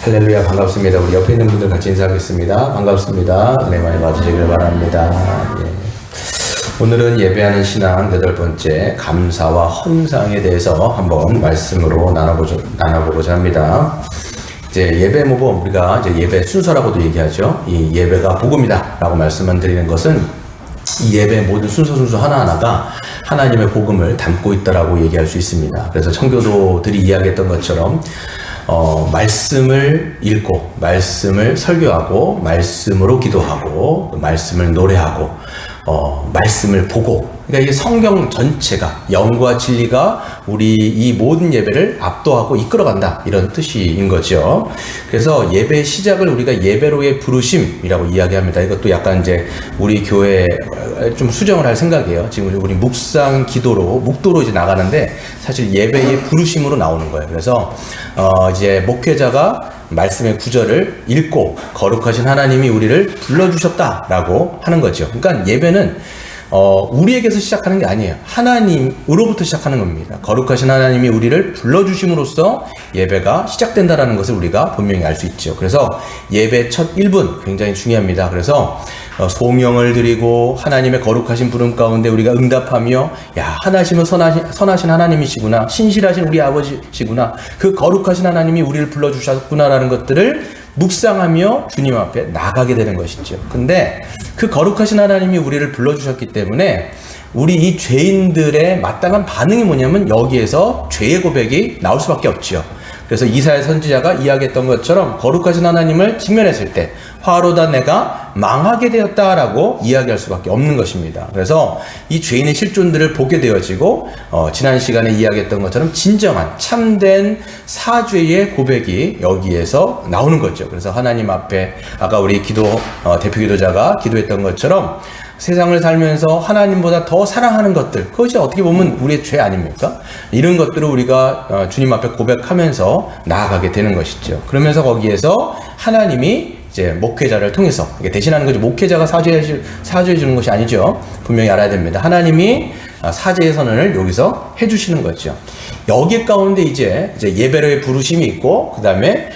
할렐루야, 반갑습니다. 우리 옆에 있는 분들 같이 인사하겠습니다. 반갑습니다. 은혜 많이 받으시길 바랍니다. 예. 오늘은 예배하는 신앙 8번째 감사와 헌상에 대해서 한번 말씀으로 나눠보고자 합니다. 이제 예배 모범, 우리가 이제 예배 순서라고도 얘기하죠. 이 예배가 복음이다 라고 말씀을 드리는 것은 이 예배 모든 순서 하나하나가 하나님의 복음을 담고 있다라고 얘기할 수 있습니다. 그래서 청교도들이 이야기했던 것처럼 말씀을 읽고, 말씀을 설교하고, 말씀으로 기도하고, 말씀을 노래하고, 말씀을 보고, 그러니까 이게 성경 전체가, 영과 진리가 우리 이 모든 예배를 압도하고 이끌어간다, 이런 뜻인 거죠. 그래서 예배 시작을 우리가 예배로의 부르심이라고 이야기합니다. 이것도 약간 이제 우리 교회 좀 수정을 할 생각이에요. 지금 우리 묵상 기도로, 묵도로 이제 나가는데 사실 예배의 부르심으로 나오는 거예요. 그래서 이제 목회자가 말씀의 구절을 읽고 거룩하신 하나님이 우리를 불러주셨다라고 하는 거죠. 그러니까 예배는 우리에게서 시작하는 게 아니에요. 하나님으로부터 시작하는 겁니다. 거룩하신 하나님이 우리를 불러주심으로써 예배가 시작된다라는 것을 우리가 분명히 알 수 있죠. 그래서 예배 첫 1분 굉장히 중요합니다. 그래서 소명을 드리고 하나님의 거룩하신 부름 가운데 우리가 응답하며, 야, 하나님은 선하신 하나님이시구나, 신실하신 우리 아버지시구나, 그 거룩하신 하나님이 우리를 불러주셨구나라는 것들을 묵상하며 주님 앞에 나가게 되는 것이죠. 근데 그 거룩하신 하나님이 우리를 불러주셨기 때문에 우리 이 죄인들의 마땅한 반응이 뭐냐면 여기에서 죄의 고백이 나올 수밖에 없지요. 그래서 이사야 선지자가 이야기했던 것처럼 거룩하신 하나님을 직면했을 때 화로다 내가 망하게 되었다라고 이야기할 수밖에 없는 것입니다. 그래서 이 죄인의 실존들을 보게 되어지고 지난 시간에 이야기했던 것처럼 진정한 참된 사죄의 고백이 여기에서 나오는 거죠. 그래서 하나님 앞에 아까 우리 대표 기도자가 기도했던 것처럼 세상을 살면서 하나님보다 더 사랑하는 것들, 그것이 어떻게 보면 우리의 죄 아닙니까? 이런 것들을 우리가 주님 앞에 고백하면서 나아가게 되는 것이죠. 그러면서 거기에서 하나님이 이제 목회자를 통해서, 이게 대신하는 거죠. 목회자가 사죄해 주는 것이 아니죠. 분명히 알아야 됩니다. 하나님이 사죄의 선언을 여기서 해주시는 거죠. 여기 가운데 이제 예배로의 부르심이 있고, 그 다음에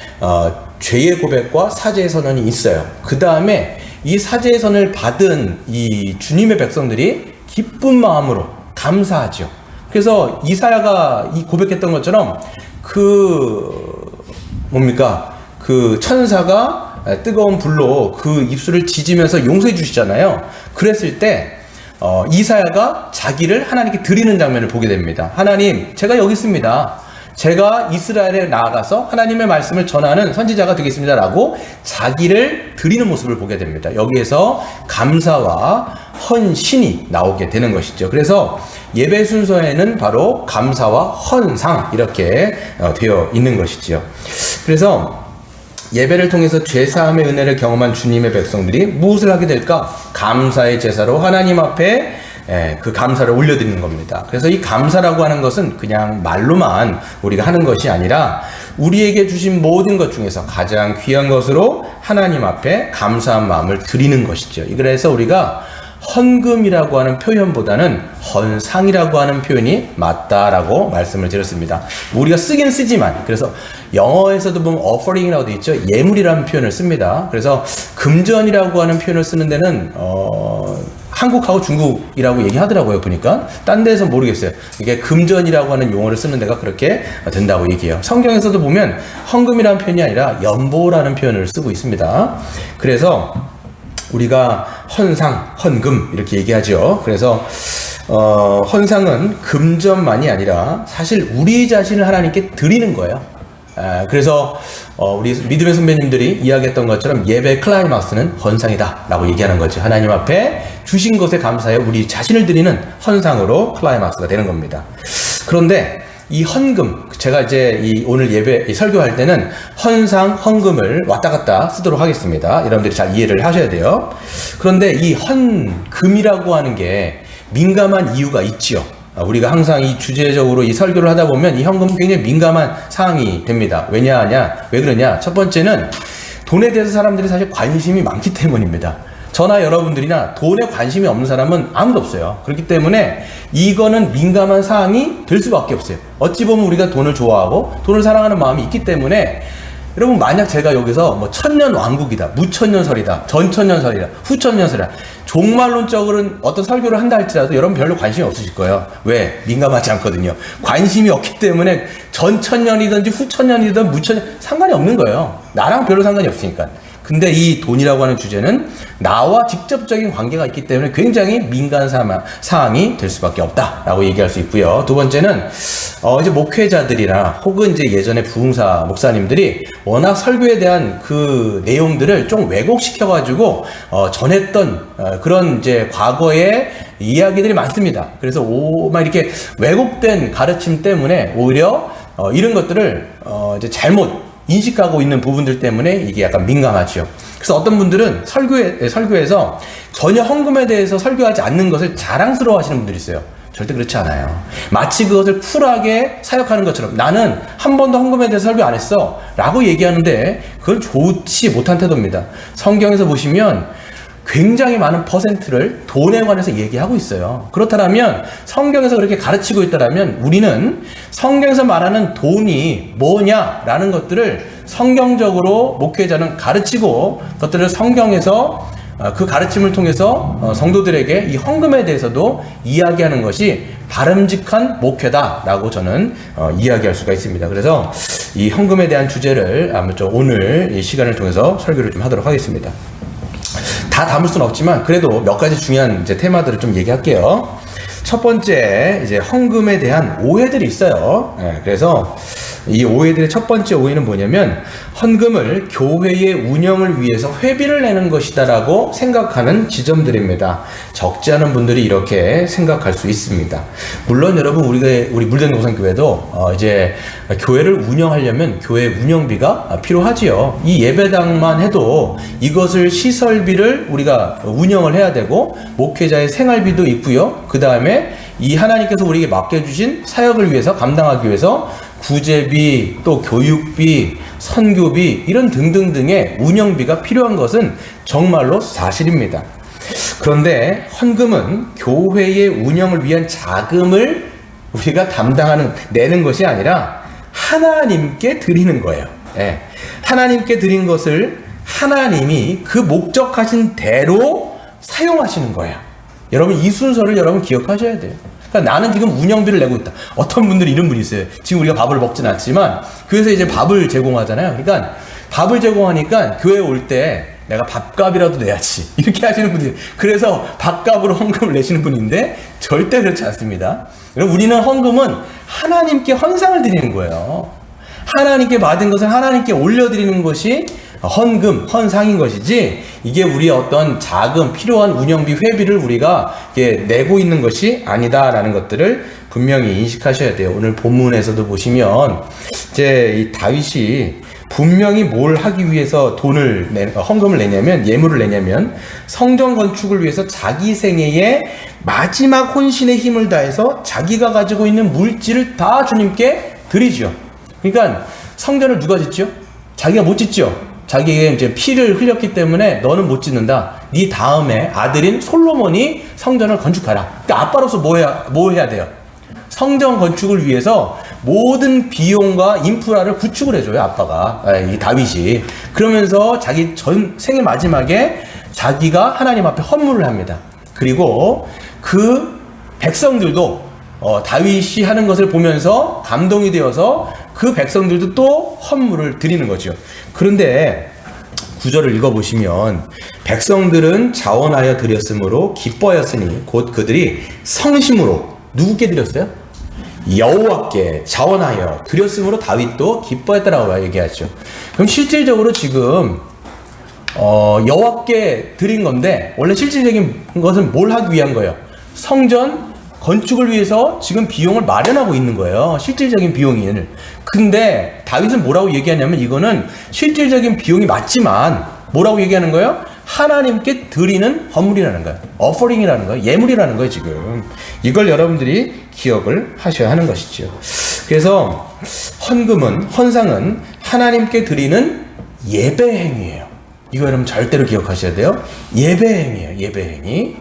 죄의 고백과 사죄의 선언이 있어요. 그 다음에 이 사죄의 선을 받은 이 주님의 백성들이 기쁜 마음으로 감사하죠. 그래서 이사야가 이 고백했던 것처럼 그 천사가 뜨거운 불로 그 입술을 지지면서 용서해 주시잖아요. 그랬을 때 이사야가 자기를 하나님께 드리는 장면을 보게 됩니다. 하나님, 제가 여기 있습니다. 제가 이스라엘에 나아가서 하나님의 말씀을 전하는 선지자가 되겠습니다라고 자기를 드리는 모습을 보게 됩니다. 여기에서 감사와 헌신이 나오게 되는 것이죠. 그래서 예배 순서에는 바로 감사와 헌상 이렇게 되어 있는 것이죠. 그래서 예배를 통해서 죄사함의 은혜를 경험한 주님의 백성들이 무엇을 하게 될까? 감사의 제사로 하나님 앞에 그 감사를 올려드리는 겁니다. 그래서 이 감사라고 하는 것은 그냥 말로만 우리가 하는 것이 아니라 우리에게 주신 모든 것 중에서 가장 귀한 것으로 하나님 앞에 감사한 마음을 드리는 것이죠. 그래서 우리가 헌금이라고 하는 표현보다는 헌상이라고 하는 표현이 맞다라고 말씀을 드렸습니다. 우리가 쓰긴 쓰지만, 그래서 영어에서도 보면 offering이라고 되어 있죠. 예물이라는 표현을 씁니다. 그래서 금전이라고 하는 표현을 쓰는 데는 한국하고 중국이라고 얘기하더라고요. 보니까 딴 데서 모르겠어요. 이게 금전이라고 하는 용어를 쓰는 데가 그렇게 된다고 얘기해요. 성경에서도 보면 헌금이라는 표현이 아니라 연보라는 표현을 쓰고 있습니다. 그래서 우리가 헌상, 헌금 이렇게 얘기하죠. 그래서 헌상은 금전만이 아니라 사실 우리 자신을 하나님께 드리는 거예요. 그래서 우리 믿음의 선배님들이 이야기했던 것처럼 예배 클라이막스는 헌상이다 라고 얘기하는 거죠. 하나님 앞에 주신 것에 감사해 우리 자신을 드리는 헌상으로 클라이막스가 되는 겁니다. 그런데 이 헌금, 제가 이제 오늘 예배 설교할 때는 헌상, 헌금을 왔다 갔다 쓰도록 하겠습니다. 여러분들이 잘 이해를 하셔야 돼요. 그런데 이 헌금이라고 하는 게 민감한 이유가 있지요. 우리가 항상 이 주제적으로 이 설교를 하다 보면 이 헌금은 굉장히 민감한 사항이 됩니다. 왜 그러냐? 첫 번째는 돈에 대해서 사람들이 사실 관심이 많기 때문입니다. 저나 여러분들이나 돈에 관심이 없는 사람은 아무도 없어요. 그렇기 때문에 이거는 민감한 사항이 될 수밖에 없어요. 어찌 보면 우리가 돈을 좋아하고 돈을 사랑하는 마음이 있기 때문에 여러분 만약 제가 여기서 뭐 천년왕국이다, 무천년설이다, 전천년설이다, 후천년설이다, 종말론적으로는 어떤 설교를 한다 할지라도 여러분 별로 관심이 없으실 거예요. 왜? 민감하지 않거든요. 관심이 없기 때문에 전천년이든지 후천년이든 무천년 상관이 없는 거예요. 나랑 별로 상관이 없으니까. 근데 이 돈이라고 하는 주제는 나와 직접적인 관계가 있기 때문에 굉장히 민감한 사항이 될 수밖에 없다라고 얘기할 수 있고요. 두 번째는 이제 목회자들이나 혹은 이제 예전에 부흥사 목사님들이 워낙 설교에 대한 그 내용들을 좀 왜곡시켜가지고 전했던 그런 이제 과거의 이야기들이 많습니다. 그래서 막 이렇게 왜곡된 가르침 때문에 오히려 이런 것들을 이제 잘못 인식하고 있는 부분들 때문에 이게 약간 민감하죠. 그래서 어떤 분들은 설교에서 전혀 헌금에 대해서 설교하지 않는 것을 자랑스러워 하시는 분들이 있어요. 절대 그렇지 않아요. 마치 그것을 쿨하게 사역하는 것처럼 나는 한 번도 헌금에 대해서 설교 안 했어 라고 얘기하는데 그건 좋지 못한 태도입니다. 성경에서 보시면 굉장히 많은 퍼센트를 돈에 관해서 얘기하고 있어요. 그렇다면 성경에서 그렇게 가르치고 있다면 우리는 성경에서 말하는 돈이 뭐냐라는 것들을 성경적으로 목회자는 가르치고 그것들을 성경에서 그 가르침을 통해서 성도들에게 이 헌금에 대해서도 이야기하는 것이 바람직한 목회다라고 저는 이야기할 수가 있습니다. 그래서 이 헌금에 대한 주제를 아무쪼록 오늘 이 시간을 통해서 설교를 좀 하도록 하겠습니다. 다 담을 수는 없지만 그래도 몇 가지 중요한 이제 테마들을 좀 얘기할게요. 첫 번째 이제 헌금에 대한 오해들이 있어요. 그래서 이 오해들의 첫 번째 오해는 뭐냐면 헌금을 교회의 운영을 위해서 회비를 내는 것이다라고 생각하는 지점들입니다. 적지 않은 분들이 이렇게 생각할 수 있습니다. 물론 여러분 우리 물대동산교회도 이제 교회를 운영하려면 교회 운영비가 필요하지요. 이 예배당만 해도 이것을 시설비를 우리가 운영을 해야 되고 목회자의 생활비도 있고요. 그 다음에 이 하나님께서 우리에게 맡겨주신 사역을 위해서 감당하기 위해서 구제비, 또 교육비, 선교비 이런 등등등의 운영비가 필요한 것은 정말로 사실입니다. 그런데 헌금은 교회의 운영을 위한 자금을 우리가 내는 것이 아니라 하나님께 드리는 거예요. 하나님께 드린 것을 하나님이 그 목적하신 대로 사용하시는 거예요. 여러분 이 순서를 여러분 기억하셔야 돼요. 그러니까 나는 지금 운영비를 내고 있다. 어떤 분들이 이런 분이 있어요. 지금 우리가 밥을 먹진 않지만 교회에서 이제 밥을 제공하잖아요. 그러니까 밥을 제공하니까 교회에 올 때 내가 밥값이라도 내야지 이렇게 하시는 분들이, 그래서 밥값으로 헌금을 내시는 분인데 절대 그렇지 않습니다. 여러분 우리는 헌금은 하나님께 헌상을 드리는 거예요. 하나님께 받은 것을 하나님께 올려드리는 것이 헌금, 헌상인 것이지 이게 우리의 어떤 자금, 필요한 운영비, 회비를 우리가 내고 있는 것이 아니다라는 것들을 분명히 인식하셔야 돼요. 오늘 본문에서도 보시면 이제 이 다윗이 분명히 뭘 하기 위해서 헌금을 내냐면, 예물을 내냐면 성전 건축을 위해서 자기 생애의 마지막 혼신의 힘을 다해서 자기가 가지고 있는 물질을 다 주님께 드리죠. 그러니까 성전을 누가 짓죠? 자기가 못 짓죠. 자기에게 이제 피를 흘렸기 때문에 너는 못 짓는다. 네 다음에 아들인 솔로몬이 성전을 건축하라. 그러니까 아빠로서 뭐 해야 돼요? 성전 건축을 위해서 모든 비용과 인프라를 구축을 해줘요, 아빠가. 이 다윗이. 그러면서 자기 전 생애 마지막에 자기가 하나님 앞에 헌물을 합니다. 그리고 그 백성들도 다윗이 하는 것을 보면서 감동이 되어서 그 백성들도 또 헌물을 드리는 거죠. 그런데 구절을 읽어보시면 백성들은 자원하여 드렸으므로 기뻐하였으니 곧 그들이 성심으로 누구께 드렸어요? 여호와께 자원하여 드렸으므로 다윗도 기뻐했다라고 얘기하죠. 그럼 실질적으로 지금 여호와께 드린 건데 원래 실질적인 것은 뭘 하기 위한 거예요? 성전 건축을 위해서 지금 비용을 마련하고 있는 거예요. 실질적인 비용을. 근데 다윗은 뭐라고 얘기하냐면 이거는 실질적인 비용이 맞지만 뭐라고 얘기하는 거예요? 하나님께 드리는 헌물이라는 거예요. 어퍼링이라는 거예요. 예물이라는 거예요, 지금. 이걸 여러분들이 기억을 하셔야 하는 것이죠. 그래서 헌상은 하나님께 드리는 예배행위예요. 이거 여러분 절대로 기억하셔야 돼요. 예배행위예요, 예배행위.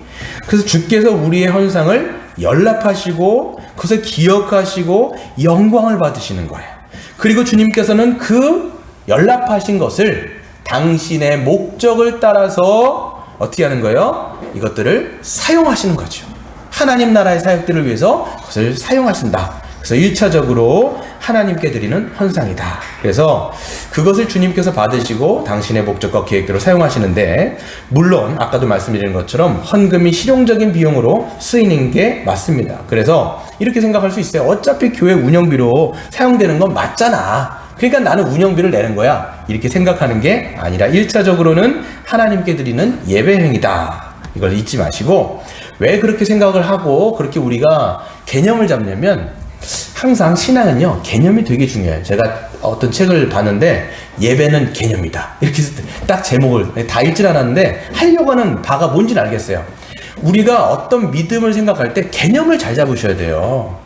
그래서 주께서 우리의 헌상을 연락하시고 그것을 기억하시고 영광을 받으시는 거예요. 그리고 주님께서는 그 연락하신 것을 당신의 목적을 따라서 어떻게 하는 거예요? 이것들을 사용하시는 거죠. 하나님 나라의 사역들을 위해서 그것을 사용하신다. 그래서 1차적으로 하나님께 드리는 헌상이다. 그래서 그것을 주님께서 받으시고 당신의 목적과 계획대로 사용하시는데, 물론 아까도 말씀드린 것처럼 헌금이 실용적인 비용으로 쓰이는 게 맞습니다. 그래서 이렇게 생각할 수 있어요. 어차피 교회 운영비로 사용되는 건 맞잖아. 그러니까 나는 운영비를 내는 거야. 이렇게 생각하는 게 아니라 1차적으로는 하나님께 드리는 예배 행위다. 이걸 잊지 마시고, 왜 그렇게 생각을 하고 그렇게 우리가 개념을 잡냐면, 항상 신앙은요, 개념이 되게 중요해요. 제가 어떤 책을 봤는데, 예배는 개념이다. 이렇게 딱 제목을 다 읽질 않았는데, 하려고 하는 바가 뭔지는 알겠어요. 우리가 어떤 믿음을 생각할 때 개념을 잘 잡으셔야 돼요.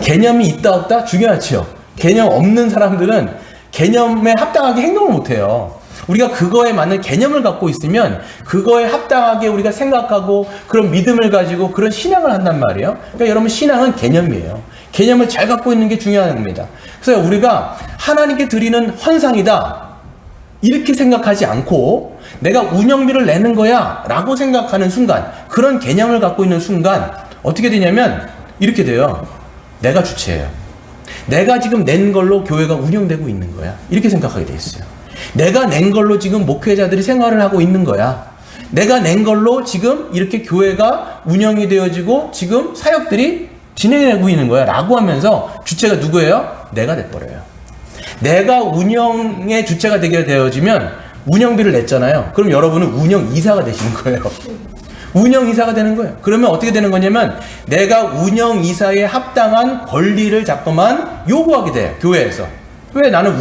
개념이 있다 없다 중요하죠. 개념 없는 사람들은 개념에 합당하게 행동을 못해요. 우리가 그거에 맞는 개념을 갖고 있으면 그거에 합당하게 우리가 생각하고 그런 믿음을 가지고 그런 신앙을 한단 말이에요. 그러니까 여러분, 신앙은 개념이에요. 개념을 잘 갖고 있는 게 중요한 겁니다. 그래서 우리가 하나님께 드리는 헌상이다 이렇게 생각하지 않고, 내가 운영비를 내는 거야 라고 생각하는 순간, 그런 개념을 갖고 있는 순간 어떻게 되냐면 이렇게 돼요. 내가 주체예요. 내가 지금 낸 걸로 교회가 운영되고 있는 거야. 이렇게 생각하게 돼 있어요. 내가 낸 걸로 지금 목회자들이 생활을 하고 있는 거야. 내가 낸 걸로 지금 이렇게 교회가 운영이 되어지고 지금 사역들이 진행되고 있는 거야 라고 하면서 주체가 누구예요? 내가 돼버려요. 내가 운영의 주체가 되게 되어지면 운영비를 냈잖아요. 그럼 여러분은 운영이사가 되시는 거예요. 운영이사가 되는 거예요. 그러면 어떻게 되는 거냐면, 내가 운영이사에 합당한 권리를 자꾸만 요구하게 돼요. 교회에서. 왜? 나는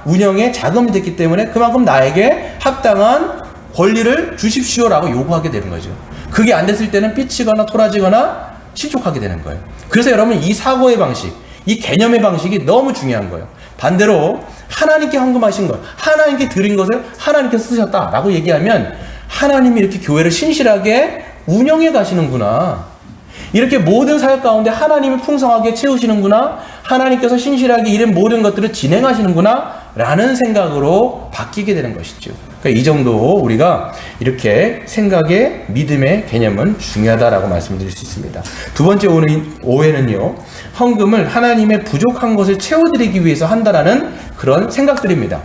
운영에 자금이 됐기 때문에 그만큼 나에게 합당한 권리를 주십시오라고 요구하게 되는 거죠. 그게 안 됐을 때는 삐치거나 토라지거나 실족하게 되는 거예요. 그래서 여러분, 이 사고의 방식, 이 개념의 방식이 너무 중요한 거예요. 반대로 하나님께 헌금하신 것, 하나님께 드린 것을 하나님께 쓰셨다라고 얘기하면, 하나님이 이렇게 교회를 신실하게 운영해 가시는구나. 이렇게 모든 사역 가운데 하나님이 풍성하게 채우시는구나. 하나님께서 신실하게 이런 모든 것들을 진행하시는구나 라는 생각으로 바뀌게 되는 것이죠. 그러니까 이 정도 우리가 이렇게 생각의 믿음의 개념은 중요하다라고 말씀드릴 수 있습니다. 두 번째 오해는요, 헌금을 하나님의 부족한 것을 채워드리기 위해서 한다라는 그런 생각들입니다.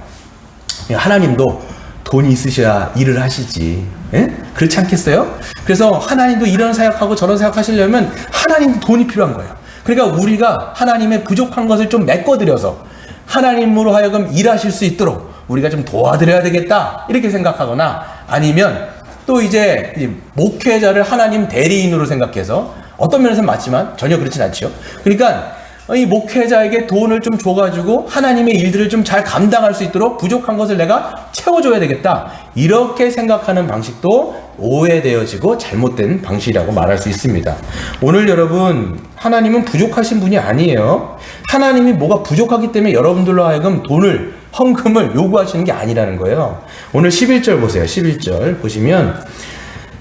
하나님도 돈이 있으셔야 일을 하시지. 예? 그렇지 않겠어요? 그래서 하나님도 이런 사역하고 저런 사역하시려면 하나님도 돈이 필요한 거예요. 그러니까 우리가 하나님의 부족한 것을 좀 메꿔드려서 하나님으로 하여금 일하실 수 있도록 우리가 좀 도와드려야 되겠다 이렇게 생각하거나, 아니면 또 이제 목회자를 하나님 대리인으로 생각해서, 어떤 면에서는 맞지만 전혀 그렇진 않죠. 그러니까 이 목회자에게 돈을 좀 줘가지고 하나님의 일들을 좀 잘 감당할 수 있도록 부족한 것을 내가 채워줘야 되겠다, 이렇게 생각하는 방식도 오해되어지고 잘못된 방식이라고 말할 수 있습니다. 오늘 여러분, 하나님은 부족하신 분이 아니에요. 하나님이 뭐가 부족하기 때문에 여러분들로 하여금 돈을, 헌금을 요구하시는 게 아니라는 거예요. 오늘 11절 보세요. 11절 보시면,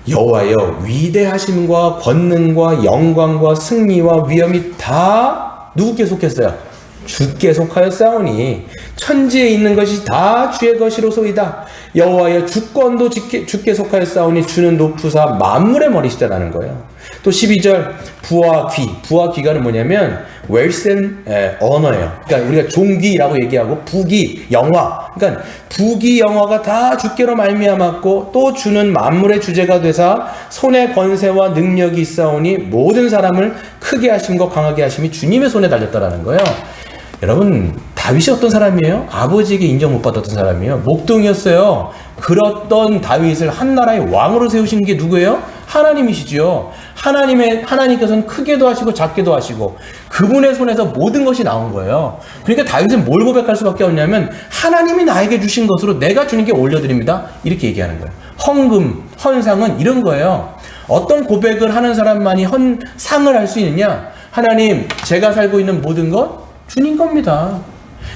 여호와여, 위대하심과 권능과 영광과 승리와 위엄이 다 누구께 속했어요? 주께 속하였사오니 천지에 있는 것이 다 주의 것이로소이다. 여호와여, 주권도 주께 속하였사오니 주는 높으사 만물의 머리시다라는 거예요. 또 12절, 부와 귀가는 뭐냐면 wealth and honor예요. 그러니까 우리가 종기라고 얘기하고 부귀, 영화, 그러니까 부귀, 영화가 다 주께로 말미암았고 또 주는 만물의 주제가 되사 손에 권세와 능력이 있사오니 모든 사람을 크게 하심과 강하게 하심이 주님의 손에 달렸다라는 거예요. 여러분, 다윗이 어떤 사람이에요? 아버지에게 인정 못 받았던 사람이에요. 목동이었어요. 그렇던 다윗을 한 나라의 왕으로 세우신 게 누구예요? 하나님이시죠. 하나님께서는 크게도 하시고 작게도 하시고 그분의 손에서 모든 것이 나온 거예요. 그러니까 다윗은 뭘 고백할 수밖에 없냐면, 하나님이 나에게 주신 것으로 내가 주님께 올려드립니다, 이렇게 얘기하는 거예요. 헌금, 헌상은 이런 거예요. 어떤 고백을 하는 사람만이 헌상을 할 수 있느냐? 하나님, 제가 살고 있는 모든 것 주님 겁니다.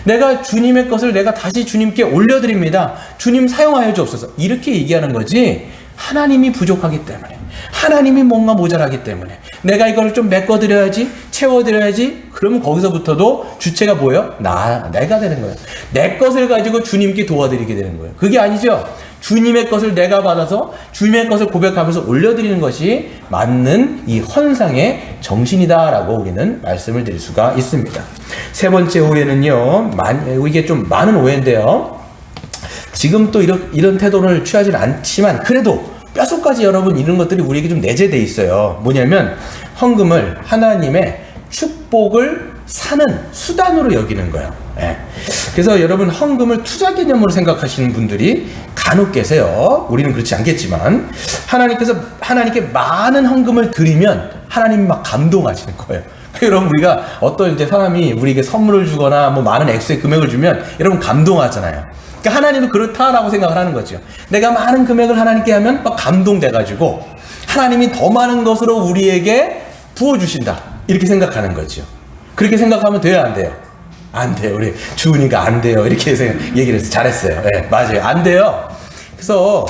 내가 주님의 것을 내가 다시 주님께 올려드립니다. 주님 사용하여 주옵소서. 이렇게 얘기하는 거지, 하나님이 부족하기 때문에, 하나님이 뭔가 모자라기 때문에 내가 이걸 좀 메꿔드려야지, 채워드려야지. 그러면 거기서부터도 주체가 뭐예요? 내가 되는 거예요. 내 것을 가지고 주님께 도와드리게 되는 거예요. 그게 아니죠. 주님의 것을 내가 받아서 주님의 것을 고백하면서 올려드리는 것이 맞는 이 헌상의 정신이다라고 우리는 말씀을 드릴 수가 있습니다. 세 번째 오해는요, 이게 좀 많은 오해인데요, 지금 또 이런 태도를 취하지는 않지만 그래도 뼛속까지 여러분 이런 것들이 우리에게 좀 내재되어 있어요. 뭐냐면 헌금을 하나님의 축복을 사는 수단으로 여기는 거예요. 예. 그래서 여러분 헌금을 투자 개념으로 생각하시는 분들이 간혹 계세요. 우리는 그렇지 않겠지만 하나님께서 하나님께 많은 헌금을 드리면 하나님이 막 감동하시는 거예요. 여러분 우리가 어떤 이제 사람이 우리에게 선물을 주거나 뭐 많은 액수의 금액을 주면 여러분 감동하잖아요. 그러니까 하나님은 그렇다라고 생각을 하는 거죠. 내가 많은 금액을 하나님께 하면 막 감동돼가지고 하나님이 더 많은 것으로 우리에게 부어주신다, 이렇게 생각하는 거죠. 그렇게 생각하면 돼요, 안 돼요? 안 돼요. 우리 주은이가 안 돼요, 이렇게 얘기를 해서 잘했어요. 네, 맞아요. 안 돼요. 그래서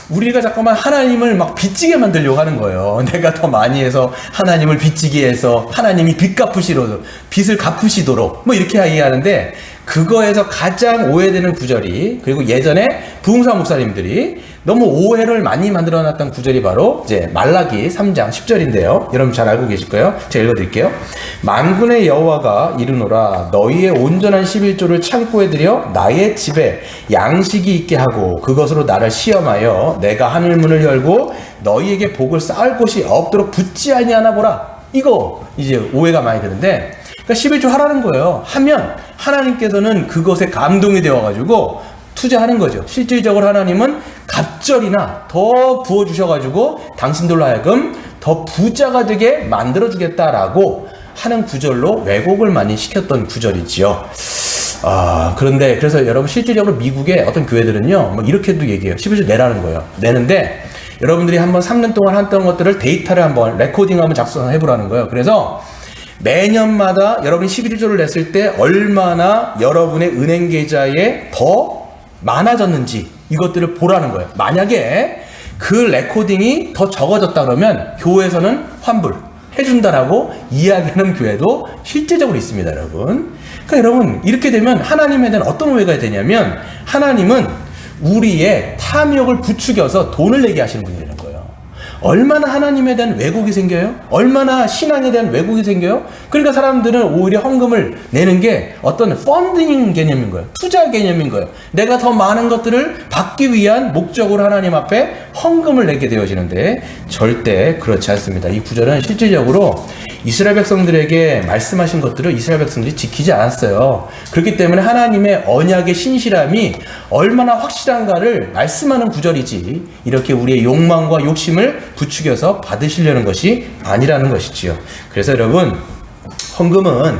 우리가 자꾸만 하나님을 막 빚지게 만들려고 하는 거예요. 내가 더 많이 해서 하나님을 빚지게 해서 하나님이 빚을 갚으시도록 뭐 이렇게 얘기하는데, 그거에서 가장 오해되는 구절이, 그리고 예전에 부흥사 목사님들이 너무 오해를 많이 만들어 놨던 구절이 바로 이제 말라기 3장 10절인데요. 여러분 잘 알고 계실 거예요. 제가 읽어드릴게요. 만군의 여호와가 이르노라, 너희의 온전한 11조를 창고에 들여 나의 집에 양식이 있게 하고 그것으로 나를 시험하여 내가 하늘문을 열고 너희에게 복을 쌓을 곳이 없도록 붙지 아니하나 보라. 이거 이제 오해가 많이 되는데, 그러니까 11조 하라는 거예요. 하면 하나님께서는 그것에 감동이 되어가지고 투자하는 거죠. 실질적으로 하나님은 갑절이나 더 부어주셔가지고 당신들로 하여금 더 부자가 되게 만들어주겠다라고 하는 구절로 왜곡을 많이 시켰던 구절이지요. 그런데 그래서 여러분 실질적으로 미국의 어떤 교회들은요, 뭐 이렇게도 얘기해요. 11조 내라는 거예요. 내는데 여러분들이 한번 3년 동안 했던 것들을 데이터를 한번 레코딩 한번 작성해보라는 거예요. 그래서 매년마다 여러분이 11조를 냈을 때 얼마나 여러분의 은행 계좌에 더 많아졌는지 이것들을 보라는 거예요. 만약에 그 레코딩이 더 적어졌다 그러면 교회에서는 환불 해준다라고 이야기하는 교회도 실제적으로 있습니다, 여러분. 그러니까 여러분 이렇게 되면 하나님에 대한 어떤 오해가 되냐면, 하나님은 우리의 탐욕을 부추겨서 돈을 내게 하시는 분이라는 거예요. 얼마나 하나님에 대한 왜곡이 생겨요? 얼마나 신앙에 대한 왜곡이 생겨요? 그러니까 사람들은 오히려 헌금을 내는 게 어떤 펀딩 개념인 거예요. 투자 개념인 거예요. 내가 더 많은 것들을 받기 위한 목적으로 하나님 앞에 헌금을 내게 되어지는데 절대 그렇지 않습니다. 이 구절은 실질적으로 이스라엘 백성들에게 말씀하신 것들을 이스라엘 백성들이 지키지 않았어요. 그렇기 때문에 하나님의 언약의 신실함이 얼마나 확실한가를 말씀하는 구절이지, 이렇게 우리의 욕망과 욕심을 부추겨서 받으시려는 것이 아니라는 것이지요. 그래서 여러분, 헌금은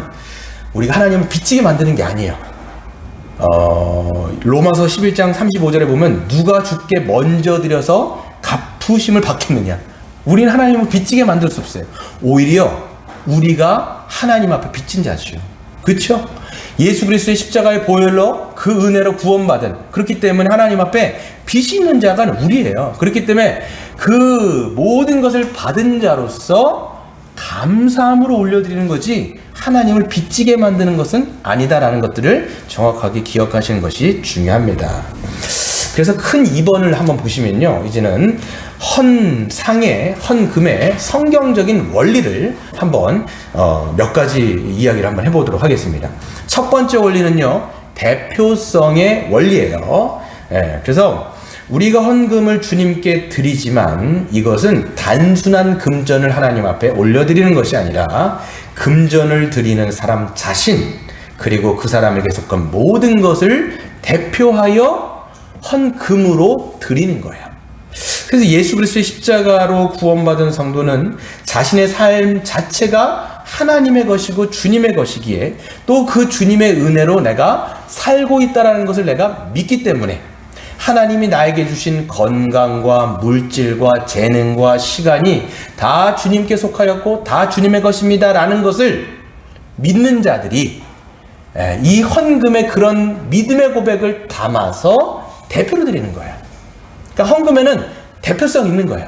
우리가 하나님을 빚지게 만드는 게 아니에요. 로마서 11장 35절에 보면 누가 주께 먼저 드려서 갚으심을 받겠느냐. 우리는 하나님을 빚지게 만들 수 없어요. 오히려 우리가 하나님 앞에 빚진 자죠. 그렇죠? 예수 그리스도의 십자가의 보혈로 그 은혜로 구원받은, 그렇기 때문에 하나님 앞에 빚이 있는 자가 우리예요. 그렇기 때문에 그 모든 것을 받은 자로서 감사함으로 올려드리는 거지 하나님을 빚지게 만드는 것은 아니다라는 것들을 정확하게 기억하시는 것이 중요합니다. 그래서 큰 2번을 한번 보시면요, 이제는 헌금의 성경적인 원리를 한번 몇 가지 이야기를 한번 해보도록 하겠습니다. 첫 번째 원리는요, 대표성의 원리예요. 그래서 우리가 헌금을 주님께 드리지만 이것은 단순한 금전을 하나님 앞에 올려드리는 것이 아니라 금전을 드리는 사람 자신, 그리고 그 사람에게 속한 모든 것을 대표하여 헌금으로 드리는 거예요. 그래서 예수 그리스도의 십자가로 구원받은 성도는 자신의 삶 자체가 하나님의 것이고 주님의 것이기에, 또 그 주님의 은혜로 내가 살고 있다는 것을 내가 믿기 때문에 하나님이 나에게 주신 건강과 물질과 재능과 시간이 다 주님께 속하였고 다 주님의 것입니다 라는 것을 믿는 자들이 이 헌금의 그런 믿음의 고백을 담아서 대표로 드리는 거예요. 그러니까 헌금에는 대표성 있는 거예요.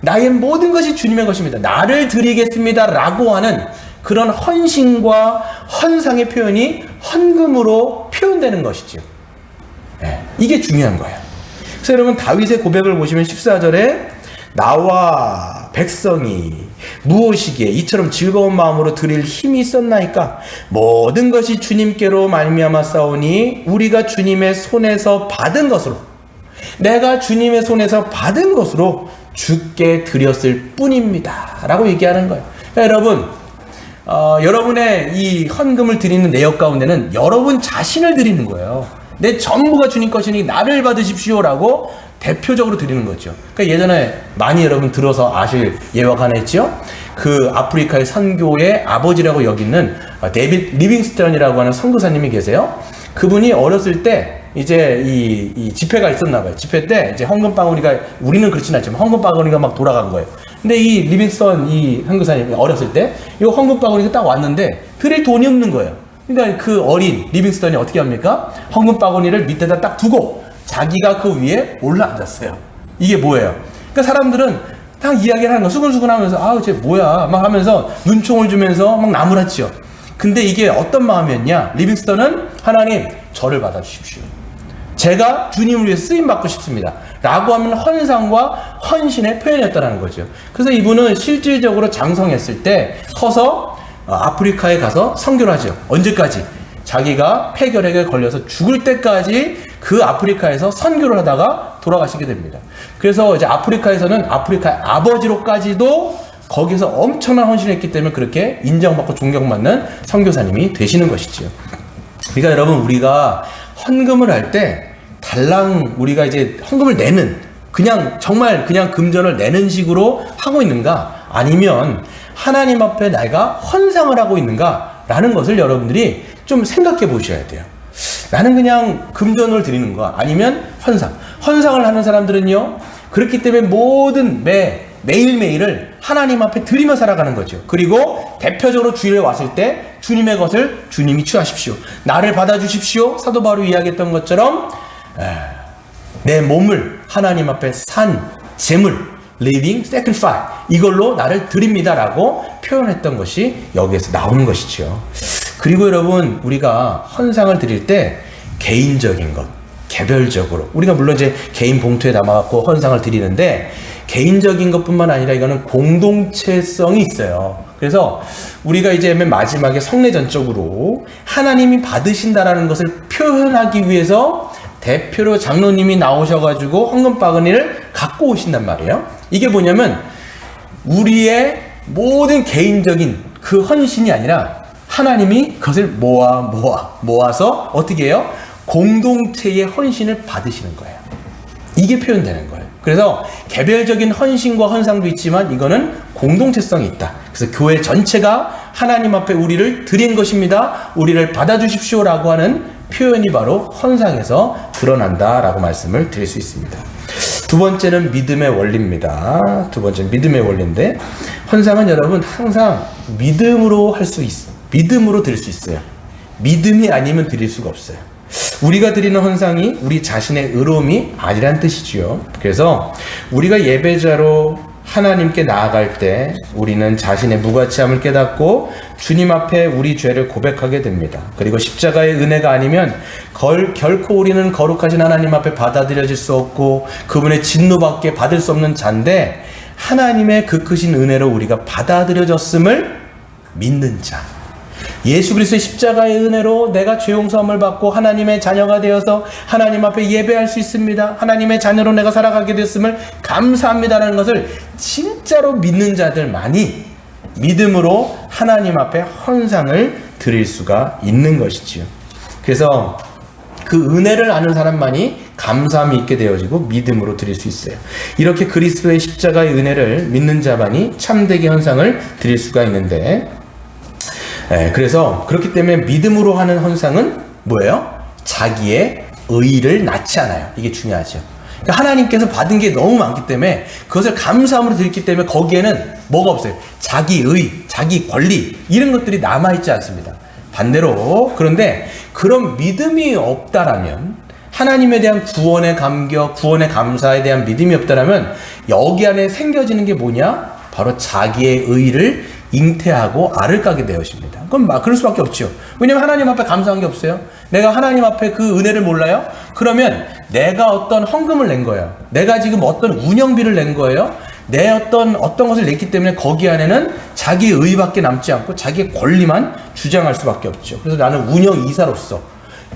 나의 모든 것이 주님의 것입니다. 나를 드리겠습니다. 라고 하는 그런 헌신과 헌상의 표현이 헌금으로 표현되는 것이죠. 이게 중요한 거예요. 그래서 여러분 다윗의 고백을 보시면 14절에 나와 백성이 무엇이기에 이처럼 즐거운 마음으로 드릴 힘이 있었나이까 모든 것이 주님께로 말미암아 싸우니 우리가 주님의 손에서 받은 것으로 내가 주님의 손에서 받은 것으로 주께 드렸을 뿐입니다 라고 얘기하는 거예요. 그러니까 여러분 여러분의 이 헌금을 드리는 내역 가운데는 여러분 자신을 드리는 거예요. 내 전부가 주님 것이니 나를 받으십시오라고 대표적으로 드리는 거죠. 그러니까 예전에 많이 여러분 들어서 아실 예화가 하나 있죠. 그 아프리카의 선교의 아버지라고 여기는 데이빗 리빙스턴이라고 하는 선교사님이 계세요. 그분이 어렸을 때 이제 이 집회가 있었나 봐요. 집회 때 이제 헌금바구니가 우리는 그렇진 않지만 헌금바구니가 막 돌아간 거예요. 근데 이 리빙스턴 이 선교사님이 어렸을 때 이 헌금바구니가 딱 왔는데 드릴 돈이 없는 거예요. 그러니까 그 어린 리빙스턴이 어떻게 합니까? 헌금바구니를 밑에다 딱 두고 자기가 그 위에 올라앉았어요. 이게 뭐예요? 그러니까 사람들은 딱 이야기를 하는 거 수근수근 하면서 아우 쟤 뭐야 막 하면서 눈총을 주면서 막 나무랐죠. 근데 이게 어떤 마음이었냐? 리빙스턴은 하나님 저를 받아주십시오. 제가 주님을 위해 쓰임받고 싶습니다. 라고 하면 헌상과 헌신의 표현이었다는 거죠. 그래서 이분은 실질적으로 장성했을 때 커서 아프리카에 가서 선교를 하죠. 언제까지? 자기가 폐결핵에 걸려서 죽을 때까지 그 아프리카에서 선교를 하다가 돌아가시게 됩니다. 그래서 이제 아프리카에서는 아프리카의 아버지로까지도 거기서 엄청난 헌신을 했기 때문에 그렇게 인정받고 존경받는 선교사님이 되시는 것이지요. 그러니까 여러분 우리가 헌금을 할 때 달랑 우리가 이제 헌금을 내는 그냥 정말 그냥 금전을 내는 식으로 하고 있는가 아니면 하나님 앞에 내가 헌상을 하고 있는가 라는 것을 여러분들이 좀 생각해 보셔야 돼요. 나는 그냥 금전을 드리는 거 아니면 헌상을 하는 사람들은요 그렇기 때문에 모든 매일매일을 하나님 앞에 드리며 살아가는 거죠. 그리고 대표적으로 주일에 왔을 때 주님의 것을 주님이 취하십시오. 나를 받아주십시오. 사도 바울이 이야기했던 것처럼 내 몸을 하나님 앞에 산 제물 living sacrifice 이걸로 나를 드립니다라고 표현했던 것이 여기에서 나오는 것이죠. 그리고 여러분 우리가 헌상을 드릴 때 개인적인 것 개별적으로 우리가 물론 이제 개인 봉투에 담아갖고 헌상을 드리는데 개인적인 것뿐만 아니라 이거는 공동체성이 있어요. 그래서 우리가 이제 맨 마지막에 성례전적으로 하나님이 받으신다라는 것을 표현하기 위해서 대표로 장로님이 나오셔가지고 헌금바구니를 갖고 오신단 말이에요. 이게 뭐냐면 우리의 모든 개인적인 그 헌신이 아니라 하나님이 그것을 모아서 어떻게 해요? 공동체의 헌신을 받으시는 거예요. 이게 표현되는 거예요. 그래서 개별적인 헌신과 헌상도 있지만 이거는 공동체성이 있다. 그래서 교회 전체가 하나님 앞에 우리를 드린 것입니다. 우리를 받아주십시오라고 하는 표현이 바로 헌상에서 드러난다라고 말씀을 드릴 수 있습니다. 두 번째는 믿음의 원리입니다. 두 번째는 믿음의 원리인데 헌상은 여러분 항상 믿음으로 할 수 있어요. 믿음으로 드릴 수 있어요. 믿음이 아니면 드릴 수가 없어요. 우리가 드리는 헌상이 우리 자신의 의로움이 아니란 뜻이지요. 그래서 우리가 예배자로 하나님께 나아갈 때 우리는 자신의 무가치함을 깨닫고 주님 앞에 우리 죄를 고백하게 됩니다. 그리고 십자가의 은혜가 아니면 결코 우리는 거룩하신 하나님 앞에 받아들여질 수 없고 그분의 진노밖에 받을 수 없는 자인데 하나님의 그 크신 은혜로 우리가 받아들여졌음을 믿는 자. 예수 그리스도의 십자가의 은혜로 내가 죄 용서함을 받고 하나님의 자녀가 되어서 하나님 앞에 예배할 수 있습니다. 하나님의 자녀로 내가 살아가게 됐음을 감사합니다라는 것을 진짜로 믿는 자들만이 믿음으로 하나님 앞에 헌상을 드릴 수가 있는 것이지요. 그래서 그 은혜를 아는 사람만이 감사함이 있게 되어지고 믿음으로 드릴 수 있어요. 이렇게 그리스도의 십자가의 은혜를 믿는 자만이 참되게 헌상을 드릴 수가 있는데 그래서 그렇기 때문에 믿음으로 하는 헌상은 뭐예요? 자기의 의를 낳지 않아요. 이게 중요하죠. 그러니까 하나님께서 받은 게 너무 많기 때문에 그것을 감사함으로 드렸기 때문에 거기에는 뭐가 없어요? 자기 의, 자기 권리 이런 것들이 남아있지 않습니다. 반대로 그런데 그런 믿음이 없다라면 하나님에 대한 구원의 감격, 구원의 감사에 대한 믿음이 없다라면 여기 안에 생겨지는 게 뭐냐? 바로 자기의 의를 잉태하고 알을 까게 되어집니다. 그럼 그럴 수밖에 없죠. 왜냐면 하나님 앞에 감사한 게 없어요. 내가 하나님 앞에 그 은혜를 몰라요? 그러면 내가 어떤 헌금을 낸 거예요. 내가 지금 어떤 운영비를 낸 거예요. 내 어떤 것을 냈기 때문에 거기 안에는 자기의 의밖에 남지 않고 자기의 권리만 주장할 수밖에 없죠. 그래서 나는 운영이사로서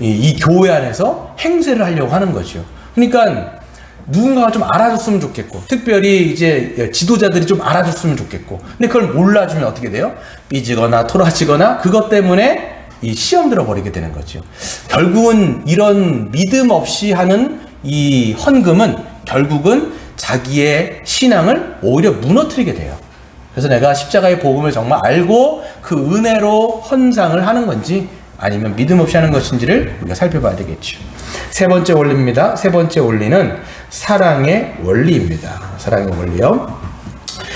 이 교회 안에서 행세를 하려고 하는 거죠. 그러니까 누군가가 좀 알아줬으면 좋겠고, 특별히 이제 지도자들이 좀 알아줬으면 좋겠고, 근데 그걸 몰라주면 어떻게 돼요? 삐지거나 토라지거나 그것 때문에 이 시험 들어버리게 되는 거죠. 결국은 이런 믿음 없이 하는 이 헌금은 결국은 자기의 신앙을 오히려 무너뜨리게 돼요. 그래서 내가 십자가의 복음을 정말 알고 그 은혜로 헌상을 하는 건지 아니면 믿음 없이 하는 것인지를 우리가 살펴봐야 되겠죠. 세 번째 원리입니다. 세 번째 원리는 사랑의 원리입니다. 사랑의 원리요.